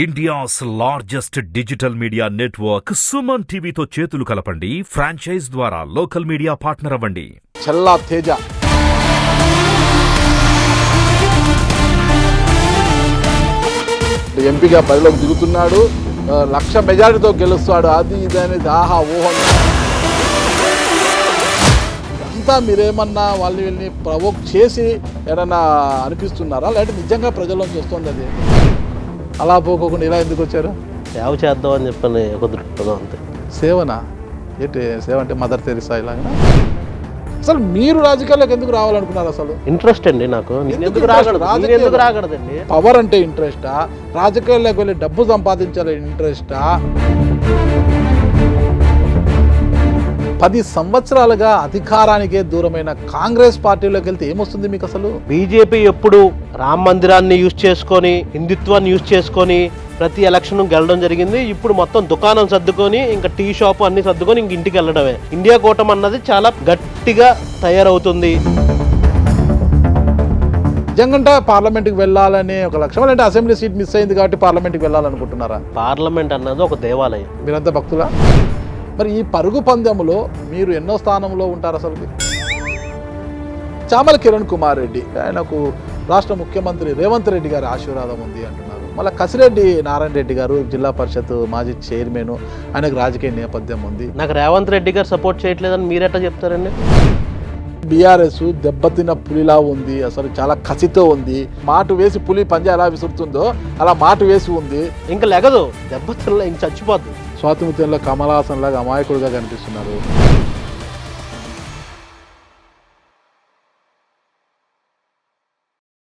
India's largest digital media network Suman టీవీతో చేతులు కలపండి. ఫ్రాంచైజ్ ద్వారా లోకల్ మీడియా పార్ట్నర్ అవ్వండి. చల్లా తేజ ఎంపీగా బరిలోకి దిగుతున్నాడు. 1,00,000 మెజారిటీతో గెలుస్తాడు. అది ఇది అనేది ఆహా ఊహ అంతా. మీరేమన్నా వాళ్ళని ప్రవోక్ చేసి ఏదన్నా అనిపిస్తున్నారా, లేదంటే నిజంగా ప్రజల్లోకి వస్తుంది అది? అలా పోకోకుండా ఇలా ఎందుకు వచ్చారు? సేవ చేద్దాం అని చెప్పని ఒక దృక్పథం అంతే. సేవనా? ఏంటి సేవ అంటే మదర్ తెరిసా ఇలాగా? అసలు మీరు రాజకీయాల్లోకి ఎందుకు రావాలనుకున్నారు? అసలు ఇంట్రెస్ట్ అండి నాకు. ఎందుకు రాకూడదండి? పవర్ అంటే ఇంట్రెస్టా? రాజకీయాల్లోకి వెళ్ళి డబ్బు సంపాదించాలి ఇంట్రెస్టా? 10 సంవత్సరాలుగా అధికారానికే దూరమైన కాంగ్రెస్ పార్టీలోకి వెళ్తే ఏమొస్తుంది మీకు అసలు? బీజేపీ ఎప్పుడు రామ మందిరాన్ని యూజ్ చేసుకొని, హిందుత్వాన్ని యూజ్ చేసుకొని ప్రతి ఎలక్షన్ గెలడం జరిగింది. ఇప్పుడు మొత్తం దుకాణం సర్దుకొని, ఇంకా టీ షాప్ అన్ని సర్దుకొని ఇంక ఇంటికి వెళ్ళడమే. ఇండియా కూటమి అన్నది చాలా గట్టిగా తయారవుతుంది. నిజంగా పార్లమెంట్కి వెళ్ళాలని ఒక లక్ష్యం, అంటే అసెంబ్లీ సీట్ మిస్ అయింది కాబట్టి పార్లమెంట్కి వెళ్ళాలనుకుంటున్నారా? పార్లమెంట్ అన్నది ఒక దేవాలయం. మీరంతా భక్తులా? మరి ఈ పరుగు పందెంలో మీరు ఎన్నో స్థానంలో ఉంటారు అసలు? చామల కిరణ్ కుమార్ రెడ్డి, ఆయనకు రాష్ట్ర ముఖ్యమంత్రి రేవంత్ రెడ్డి గారి ఆశీర్వాదం ఉంది అంటున్నారు. మళ్ళీ కసిరెడ్డి నారాయణ రెడ్డి గారు జిల్లా పరిషత్ మాజీ చైర్మన్, ఆయనకు రాజకీయ నేపథ్యం ఉంది. నాకు రేవంత్ రెడ్డి గారు సపోర్ట్ చేయట్లేదని మీరెట్టా చెప్తారండి? బీఆర్ఎస్ దెబ్బతిన్న పులిలా ఉంది, అసలు చాలా కసితో ఉంది. మాటు వేసి పులి పంజా ఎలా విసురుతుందో అలా మాటు వేసి ఉంది. ఇంకా లెగదు, దెబ్బతిన్న ఇంక చచ్చిపోద్దు. స్వాతంత్ర్యంలో కమల్ హాసన్ లాగా అమాయకుడిగా కనిపిస్తున్నారు.